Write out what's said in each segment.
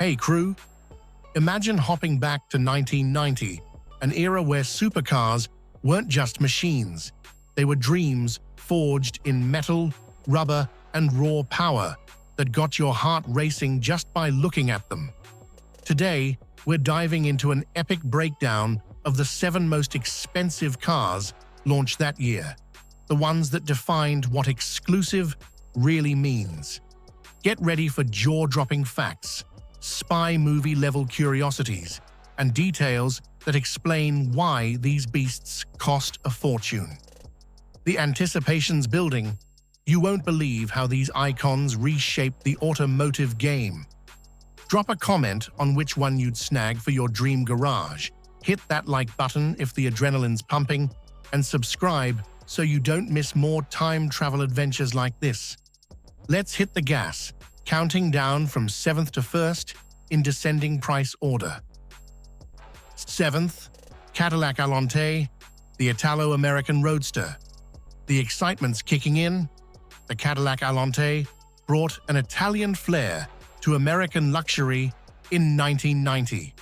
Hey crew, imagine hopping back to 1990, an era where supercars weren't just machines. They were dreams forged in metal, rubber, and raw power that got your heart racing just by looking at them. Today, we're diving into an epic breakdown of the 7 most expensive cars launched that year, the ones that defined what exclusive really means. Get ready for jaw-dropping facts, spy movie-level curiosities, and details that explain why these beasts cost a fortune. The anticipation's building. You won't believe how these icons reshaped the automotive game. Drop a comment on which one you'd snag for your dream garage. Hit that like button if the adrenaline's pumping, and subscribe so you don't miss more time travel adventures like this. Let's hit the gas, counting down from 7th to 1st in descending price order. 7th, Cadillac Alonte, the Italo-American Roadster. The excitement's kicking in. The Cadillac Alonte brought an Italian flair to American luxury in 1990.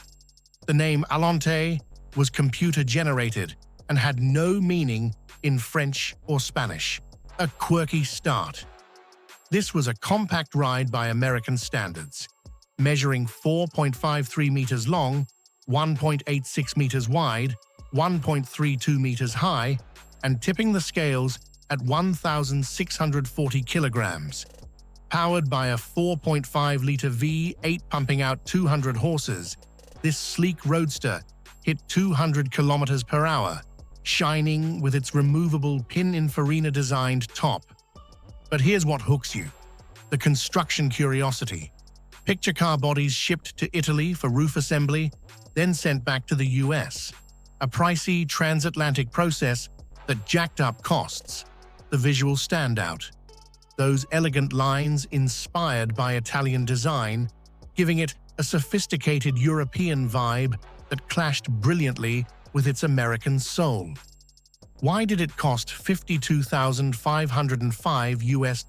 The name Alonte was computer-generated and had no meaning in French or Spanish. A quirky start. This was a compact ride by American standards, measuring 4.53 meters long, 1.86 meters wide, 1.32 meters high, and tipping the scales at 1,640 kilograms. Powered by a 4.5-liter V8 pumping out 200 horses, this sleek roadster hit 200 kilometers per hour, shining with its removable Pininfarina-designed top. But here's what hooks you: the construction curiosity. Picture car bodies shipped to Italy for roof assembly, then sent back to the US. A pricey transatlantic process that jacked up costs. The visual standout. Those elegant lines inspired by Italian design, giving it a sophisticated European vibe that clashed brilliantly with its American soul. Why did it cost $52,505 US?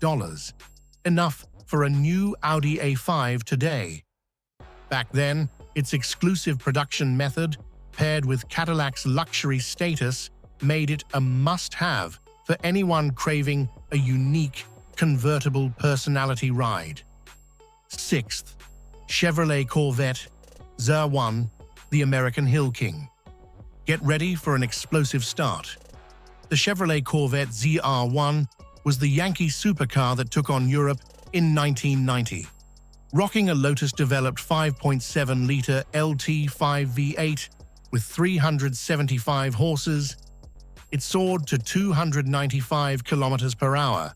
Enough for a new Audi A5 today. Back then, its exclusive production method, paired with Cadillac's luxury status, made it a must-have for anyone craving a unique, convertible personality ride. 6th, Chevrolet Corvette ZR1, the American Hill King. Get ready for an explosive start. The Chevrolet Corvette ZR1 was the Yankee supercar that took on Europe in 1990. Rocking a Lotus-developed 5.7-liter LT5 V8 with 375 horses, it soared to 295 kilometers per hour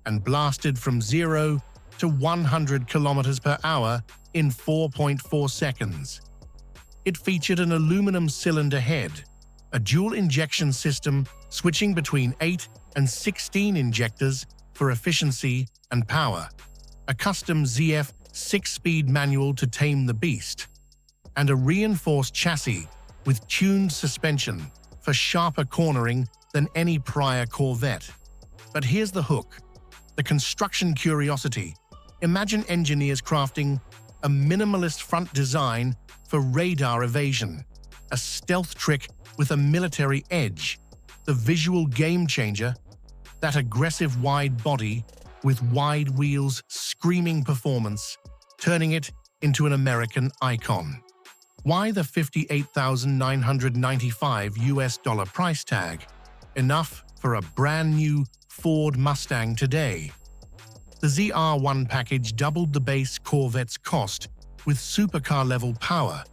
and blasted from 0 to 100 kilometers per hour in 4.4 seconds. It featured an aluminum cylinder head, a dual-injection system switching between 8 and 16 injectors for efficiency and power, a custom ZF 6-speed manual to tame the beast, and a reinforced chassis with tuned suspension for sharper cornering than any prior Corvette. But here's the hook: the construction curiosity. Imagine engineers crafting a minimalist front design for radar evasion, a stealth trick with a military edge, the visual game changer, that aggressive wide body with wide wheels screaming performance, turning it into an American icon. Why the $58,995 US price tag? Enough for a brand new Ford Mustang today. The ZR1 package doubled the base Corvette's cost with supercar-level power,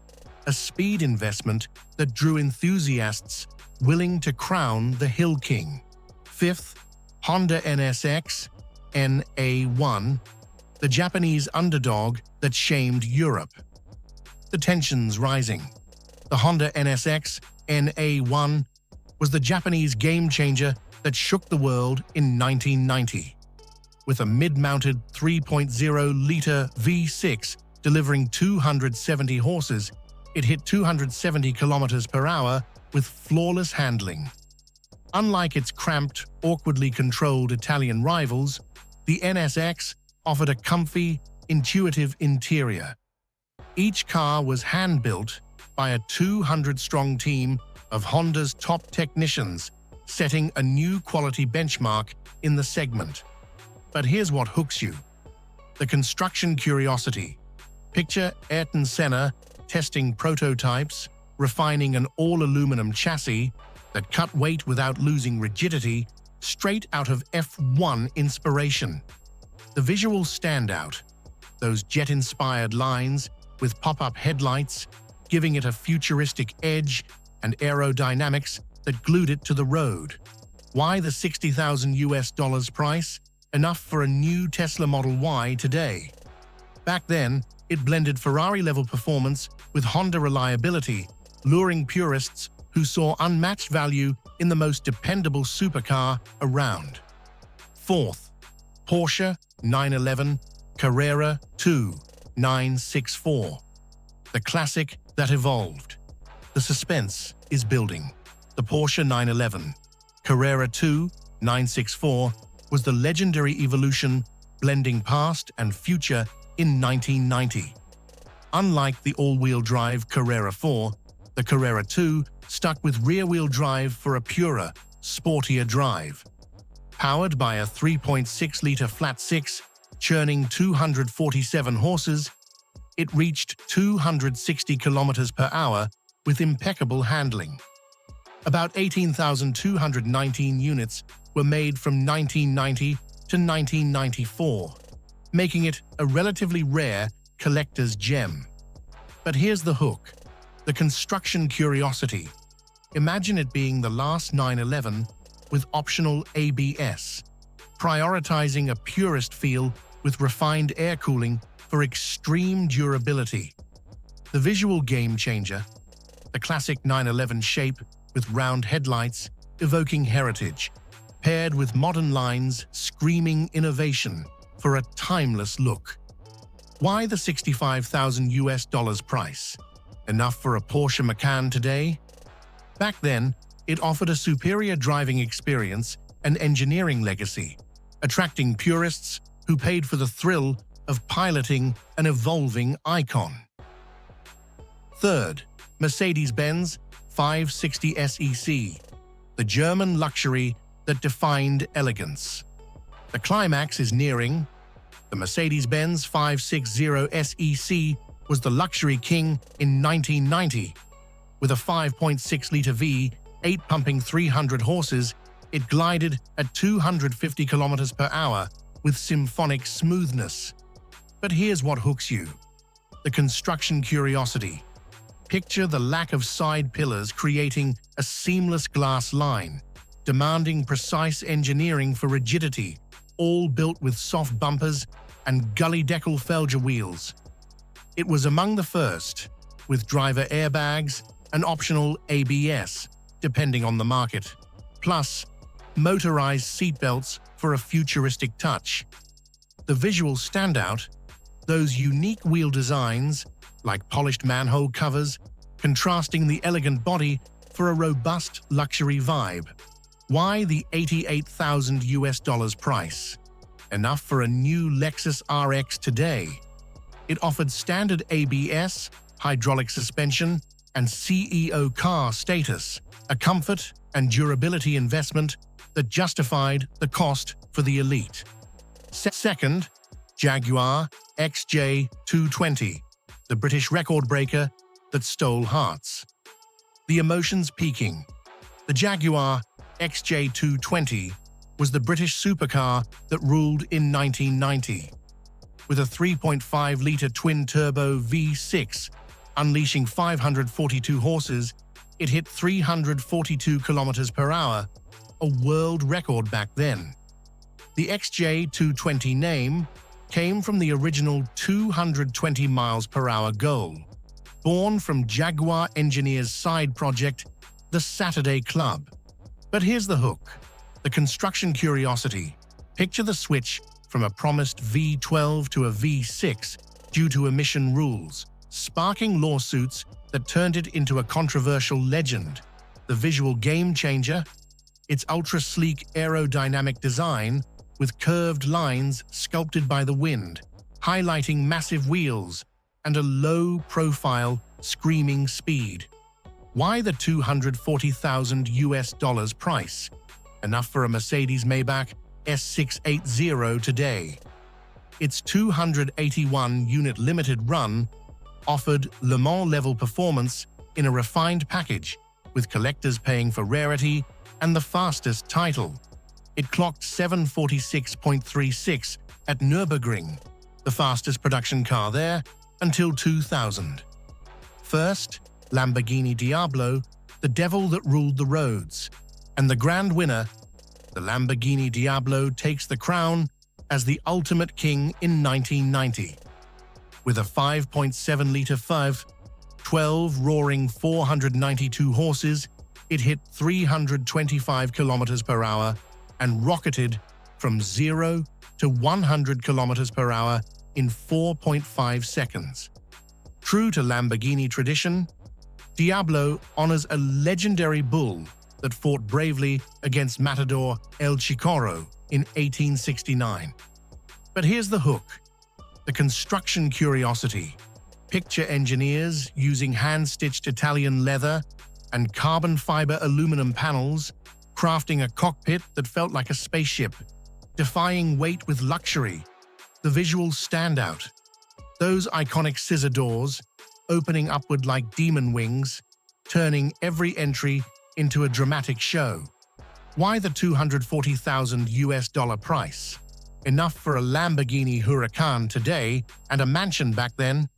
a speed investment that drew enthusiasts willing to crown the Hill King. 5th, Honda NSX NA1, the Japanese underdog that shamed Europe. The tensions rising. The Honda NSX NA1 was the Japanese game-changer that shook the world in 1990. With a mid-mounted 3.0-liter V6 delivering 270 horses, it hit 270 kilometers per hour with flawless handling. Unlike its cramped, awkwardly controlled Italian rivals, the NSX offered a comfy, intuitive interior. Each car was hand-built by a 200-strong team of Honda's top technicians, setting a new quality benchmark in the segment. But here's what hooks you: the construction curiosity. Picture Ayrton Senna testing prototypes, refining an all-aluminum chassis that cut weight without losing rigidity, straight out of F1 inspiration. The visual standout, those jet-inspired lines with pop-up headlights, giving it a futuristic edge, and aerodynamics that glued it to the road. Why the $60,000 price? Enough for a new Tesla Model Y today. Back then, it blended Ferrari-level performance with Honda reliability, luring purists who saw unmatched value in the most dependable supercar around. Fourth, Porsche 911 Carrera 2 964. The classic that evolved. The suspense is building. The Porsche 911 Carrera 2 964 was the legendary evolution blending past and future in 1990. Unlike the all-wheel drive Carrera 4, the Carrera 2 stuck with rear-wheel drive for a purer, sportier drive. Powered by a 3.6-liter flat-six, churning 247 horses, it reached 260 kilometers per hour with impeccable handling. About 18,219 units were made from 1990 to 1994, making it a relatively rare collector's gem. But here's the hook: the construction curiosity. Imagine it being the last 911 with optional ABS, prioritizing a purist feel with refined air cooling for extreme durability. The visual game changer, the classic 911 shape with round headlights evoking heritage, paired with modern lines screaming innovation for a timeless look. Why the $65,000 price? Enough for a Porsche Macan today? Back then, it offered a superior driving experience and engineering legacy, attracting purists who paid for the thrill of piloting an evolving icon. Third, Mercedes-Benz 560 SEC, the German luxury that defined elegance. The climax is nearing. The Mercedes-Benz 560 SEC was the luxury king in 1990. With a 5.6-liter V8 pumping 300 horses, it glided at 250 kilometers per hour with symphonic smoothness. But here's what hooks you: the construction curiosity. Picture the lack of side pillars creating a seamless glass line, demanding precise engineering for rigidity, all built with soft bumpers and gully-deckle Felger wheels. It was among the first, with driver airbags and optional ABS, depending on the market, plus motorized seatbelts for a futuristic touch. The visual standout, those unique wheel designs, like polished manhole covers, contrasting the elegant body for a robust luxury vibe. Why the $88,000 price? Enough for a new Lexus RX today. It offered standard ABS, hydraulic suspension, and CEO car status, a comfort and durability investment that justified the cost for the elite. Second, Jaguar XJ220, the British record breaker that stole hearts. The emotions peaking. The Jaguar XJ220 was the British supercar that ruled in 1990. With a 3.5-liter twin-turbo V6, unleashing 542 horses, it hit 342 kilometers per hour, a world record back then. The XJ220 name came from the original 220 miles per hour goal, born from Jaguar engineers' side project, the Saturday Club. But here's the hook: the construction curiosity. Picture the switch from a promised V12 to a V6 due to emission rules, sparking lawsuits that turned it into a controversial legend. The visual game changer? Its ultra-sleek aerodynamic design with curved lines sculpted by the wind, highlighting massive wheels, and a low-profile, screaming speed. Why the $240,000 price? Enough for a Mercedes-Maybach S680 today. Its 281-unit limited run offered Le Mans-level performance in a refined package, with collectors paying for rarity and the fastest title. It clocked 746.36 at Nürburgring, the fastest production car there until 2000. First, Lamborghini Diablo, the devil that ruled the roads. And the grand winner, the Lamborghini Diablo, takes the crown as the ultimate king in 1990. With a 5.7-liter V12 roaring 492 horses, it hit 325 kilometers per hour and rocketed from 0 to 100 kilometers per hour in 4.5 seconds. True to Lamborghini tradition, Diablo honors a legendary bull that fought bravely against Matador El Chicoro in 1869. But here's the hook: the construction curiosity. Picture engineers using hand-stitched Italian leather and carbon fiber aluminum panels, crafting a cockpit that felt like a spaceship, defying weight with luxury. The visuals stand out. Those iconic scissor doors, opening upward like demon wings, turning every entry into a dramatic show. Why the $240,000 price? Enough for a Lamborghini Huracan today and a mansion back then.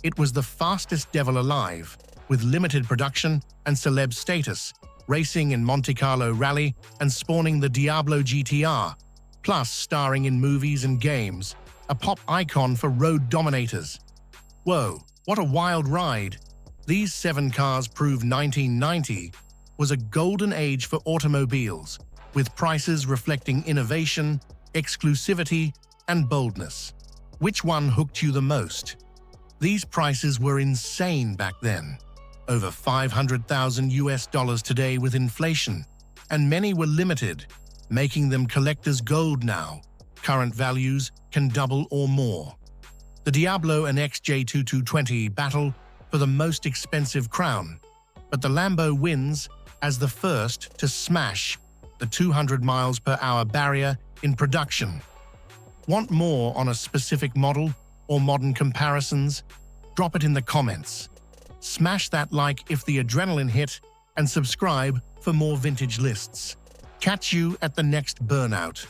It was the fastest devil alive, with limited production and celeb status, racing in Monte Carlo Rally and spawning the Diablo GTR, plus starring in movies and games, a pop icon for road dominators. Whoa, what a wild ride! These 7 cars prove 1990 was a golden age for automobiles, with prices reflecting innovation, exclusivity, and boldness. Which one hooked you the most? These prices were insane back then. Over $500,000 today with inflation, and many were limited, making them collector's gold now. Current values can double or more. The Diablo and XJ2220 battle for the most expensive crown, but the Lambo wins as the first to smash the 200 miles per hour barrier in production. Want more on a specific model or modern comparisons? Drop it in the comments. Smash that like if the adrenaline hit, and subscribe for more vintage lists. Catch you at the next burnout.